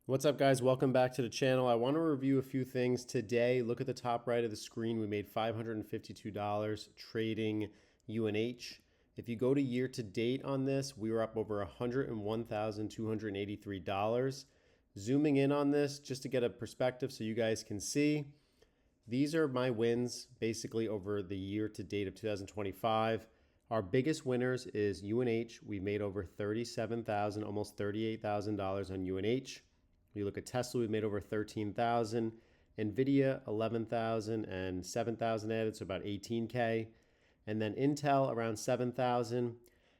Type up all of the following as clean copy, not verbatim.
What's up, guys? Welcome back to the channel. I want to review a few things today. Look at the top right of the screen. We made $552 trading UNH. If you go to year to date on this, we were up over $101,283. Zooming in on this just to get a perspective so you guys can see. These are my wins basically over the year to date of 2025. Our biggest winners is UNH. We made over $37,000, almost $38,000 on UNH. You look at Tesla, we made over 13,000. Nvidia, 11,000 and 7,000 added, so about 18K. And then Intel around 7,000.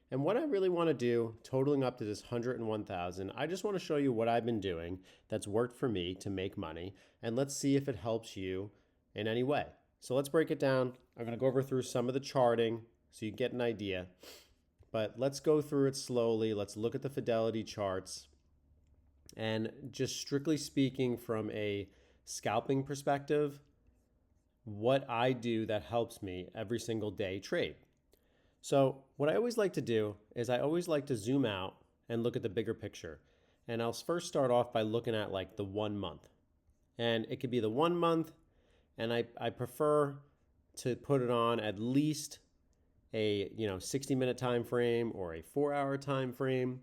And what I really want to do, totaling up to this 101,000, I just want to show you what I've been doing that's worked for me to make money. And let's see if it helps you in any way. So let's break it down. I'm going to go over through some of the charting so you get an idea. But let's go through it slowly. Let's look at the fidelity charts. And just strictly speaking from a scalping perspective, what I do that helps me every single day trade. So what I always like to do is I always like to zoom out and look at the bigger picture. And I'll first start off by looking at like the 1 month. And it could be the 1 month, and I prefer to put it on at least a 60-minute time frame or a 4-hour time frame.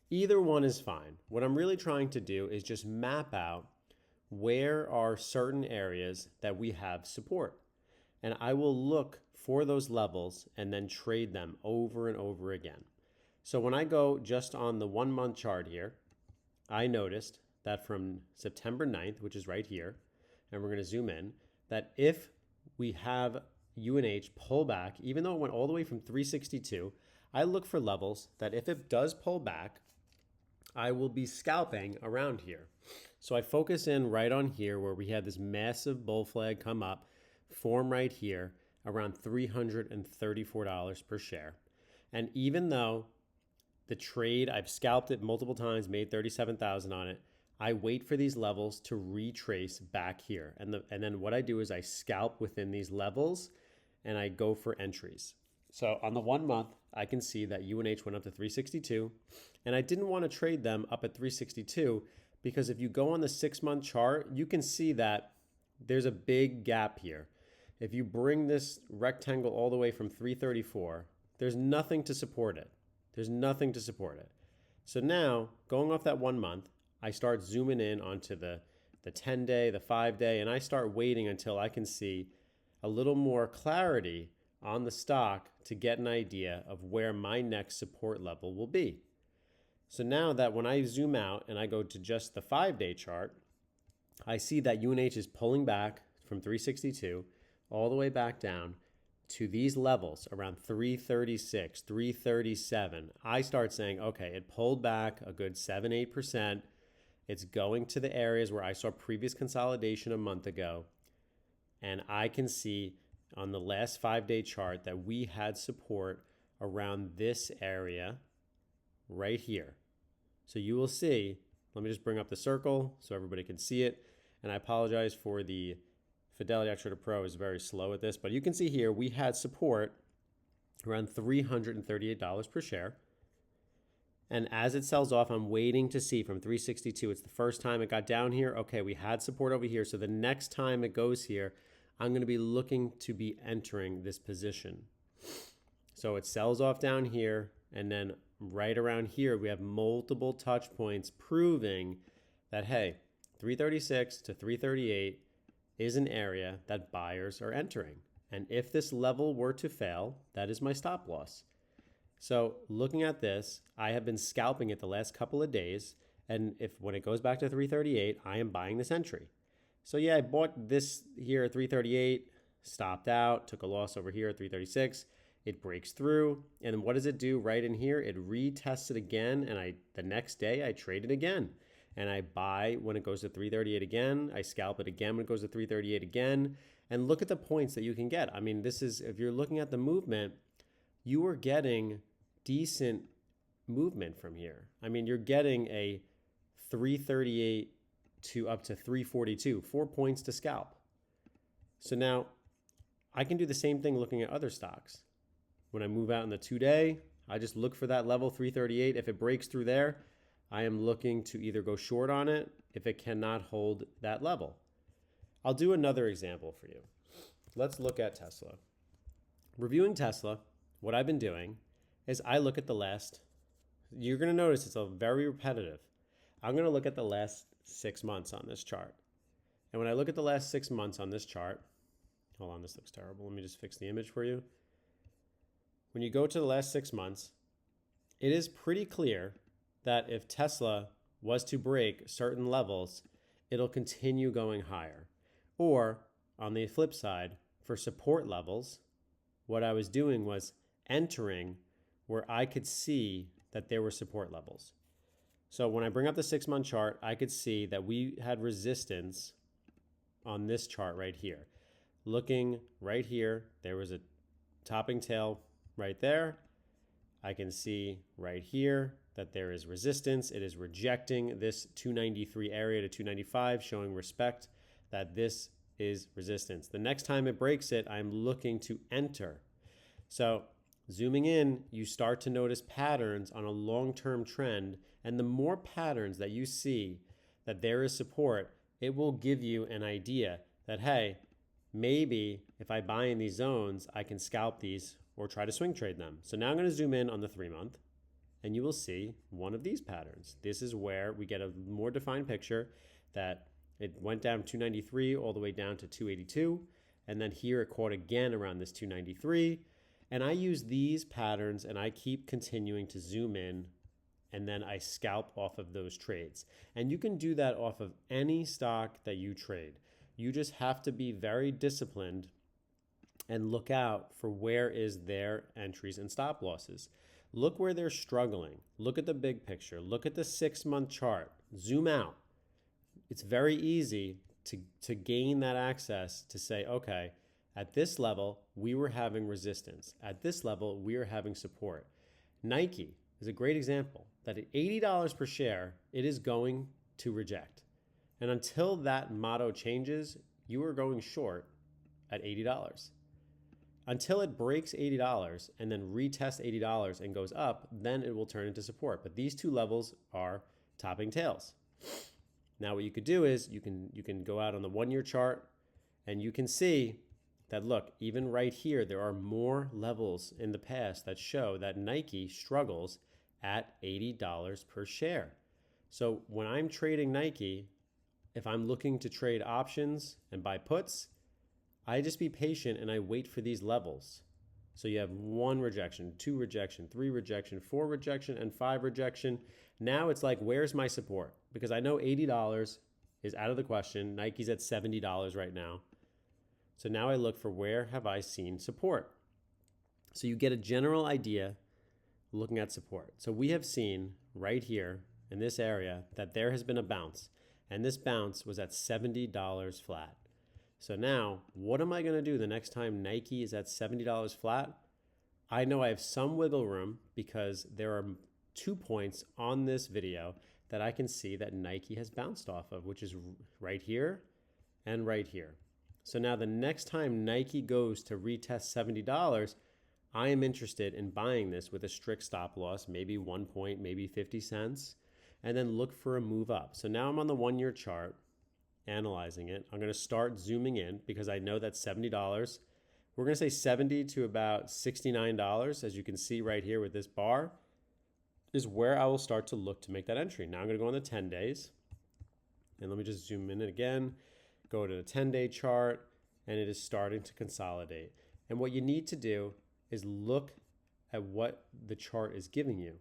Either one is fine. What I'm really trying to do is just map out where are certain areas that we have support. And I will look for those levels and then trade them over and over again. So when I go just on the 1 month chart here, I noticed that from September 9th, which is right here, and we're going to zoom in, that if we have UNH pull back, even though it went all the way from 362, I look for levels that if it does pull back, I will be scalping around here. So I focus in right on here where we had this massive bull flag come up, form right here around $334 per share. And even though the trade, I've scalped it multiple times, made 37,000 on it, I wait for these levels to retrace back here. And then what I do is I scalp within these levels and I go for entries. So on the 1 month, I can see that UNH went up to 362, and I didn't want to trade them up at 362 because if you go on the 6 month chart, you can see that there's a big gap here. If you bring this rectangle all the way from 334, there's nothing to support it. There's nothing to support it. So now, going off that 1 month, I start zooming in onto the 10-day, the 5-day, and I start waiting until I can see a little more clarity on the stock to get an idea of where my next support level will be. So now that when I zoom out and I go to just the 5-day chart, I see that UNH is pulling back from 362 all the way back down to these levels around 336, 337. I start saying, okay, it pulled back a good 7-8%. It's going to the areas where I saw previous consolidation a month ago. And I can see on the last 5-day chart that we had support around this area right here. So you will see, let me just bring up the circle so everybody can see it. And I apologize for the Fidelity X-Trader Pro is very slow at this, but you can see here we had support around $338 per share. And as it sells off, I'm waiting to see from 362. It's the first time it got down here. Okay, we had support over here. So the next time it goes here, I'm going to be looking to be entering this position. So it sells off down here, and then right around here, we have multiple touch points proving that, hey, 336 to 338 is an area that buyers are entering. And if this level were to fail, that is my stop loss. So looking at this, I have been scalping it the last couple of days. And when it goes back to 338, I am buying this entry. So yeah, I bought this here at 338, stopped out, took a loss over here at 336. It breaks through. And then what does it do right in here? It retests it again. And the next day I trade it again. And I buy when it goes to 338 again. I scalp it again when it goes to 338 again. And look at the points that you can get. I mean, this is, if you're looking at the movement, you are getting decent movement from here. I mean, you're getting a 338 to up to 342, 4 points to scalp. So now I can do the same thing looking at other stocks. When I move out in the 2-day, I just look for that level 338. If it breaks through there, I am looking to either go short on it if it cannot hold that level. I'll do another example for you. Let's look at Tesla. Reviewing Tesla, what I've been doing is I look at the last, you're going to notice it's a very repetitive. I'm going to look at the last 6 months on this chart. And when I look at the last 6 months on this chart, hold on, this looks terrible. Let me just fix the image for you. When you go to the last 6 months, it is pretty clear that if Tesla was to break certain levels, it'll continue going higher. Or on the flip side, for support levels, what I was doing was entering where I could see that there were support levels. So when I bring up the 6 month chart, I could see that we had resistance on this chart right here. Looking right here, there was a topping tail right there. I can see right here that there is resistance. It is rejecting this 293 area to 295, showing respect that this is resistance. The next time it breaks it, I'm looking to enter. So zooming in, you start to notice patterns on a long-term trend, and the more patterns that you see that there is support, it will give you an idea that, hey, maybe if I buy in these zones, I can scalp these or try to swing trade them. So now I'm going to zoom in on the 3 month, and you will see one of these patterns. This is where we get a more defined picture that it went down 293 all the way down to 282, and then here it caught again around this 293. And I use these patterns and I keep continuing to zoom in, and then I scalp off of those trades. And you can do that off of any stock that you trade. You just have to be very disciplined and look out for where is their entries and stop losses. Look where they're struggling. Look at the big picture. Look at the 6 month chart. Zoom out. It's very easy to gain that access to say, okay, at this level, we were having resistance. At this level, we are having support. Nike is a great example that at $80 per share, it is going to reject. And until that motto changes, you are going short at $80. Until it breaks $80 and then retests $80 and goes up, then it will turn into support. But these two levels are topping tails. Now what you could do is you can go out on the 1 year chart and you can see that, look, even right here, there are more levels in the past that show that Nike struggles at $80 per share. So when I'm trading Nike, if I'm looking to trade options and buy puts, I just be patient and I wait for these levels. So you have 1 rejection, 2 rejection, 3 rejection, 4 rejection, and 5 rejection. Now it's like, where's my support? Because I know $80 is out of the question. Nike's at $70 right now. So now I look for where have I seen support. So you get a general idea looking at support. So we have seen right here in this area that there has been a bounce, and this bounce was at $70 flat. So now what am I going to do the next time Nike is at $70 flat? I know I have some wiggle room because there are 2 points on this video that I can see that Nike has bounced off of, which is right here and right here. So now the next time Nike goes to retest $70, I am interested in buying this with a strict stop loss, maybe 1 point, maybe 50 cents, and then look for a move up. So now I'm on the 1 year chart, analyzing it. I'm going to start zooming in because I know that $70, we're going to say 70 to about $69, as you can see right here with this bar, is where I will start to look to make that entry. Now I'm going to go on the 10 days, and let me just zoom in again. Go to the 10-day chart, and it is starting to consolidate. And what you need to do is look at what the chart is giving you.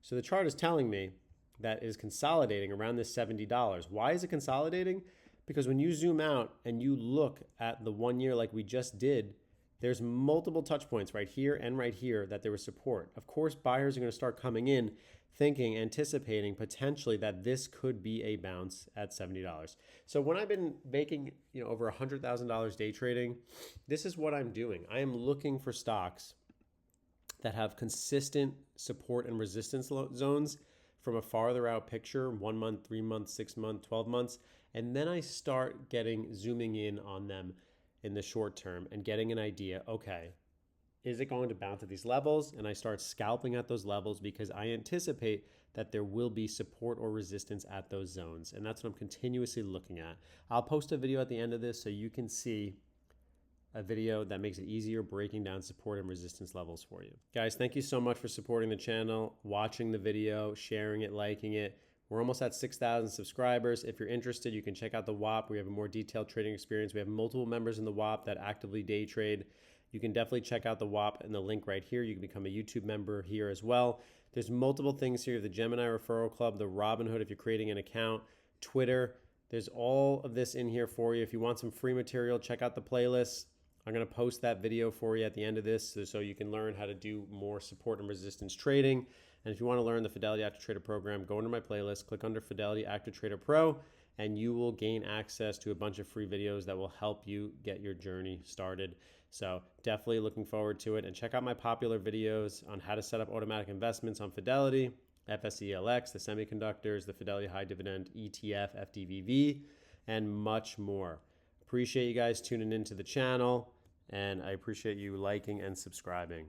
So the chart is telling me that it is consolidating around this $70. Why is it consolidating? Because when you zoom out and you look at the 1 year like we just did, there's multiple touch points right here and right here that there was support. Of course, buyers are going to start coming in thinking, anticipating potentially that this could be a bounce at $70. So when I've been making over $100,000 day trading, this is what I'm doing. I am looking for stocks that have consistent support and resistance zones from a farther out picture, 1 month, 3 months, 6 months, 12 months. And then I start zooming in on them in the short term and getting an idea, okay, is it going to bounce at these levels? And I start scalping at those levels because I anticipate that there will be support or resistance at those zones. And that's what I'm continuously looking at. I'll post a video at the end of this so you can see a video that makes it easier breaking down support and resistance levels for you. Guys, thank you so much for supporting the channel, watching the video, sharing it, liking it. We're almost at 6,000 subscribers. If you're interested, you can check out the WAP. We have a more detailed trading experience. We have multiple members in the WAP that actively day trade. You can definitely check out the WAP and the link right here. You can become a YouTube member here as well. There's multiple things here. The Gemini Referral Club, the Robinhood if you're creating an account, Twitter. There's all of this in here for you. If you want some free material, check out the playlist. I'm going to post that video for you at the end of this so you can learn how to do more support and resistance trading. And if you want to learn the Fidelity Active Trader program, go into my playlist, click under Fidelity Active Trader Pro, and you will gain access to a bunch of free videos that will help you get your journey started. So definitely looking forward to it. And check out my popular videos on how to set up automatic investments on Fidelity, FSELX, the semiconductors, the Fidelity High Dividend ETF, FDVV, and much more. Appreciate you guys tuning into the channel, and I appreciate you liking and subscribing.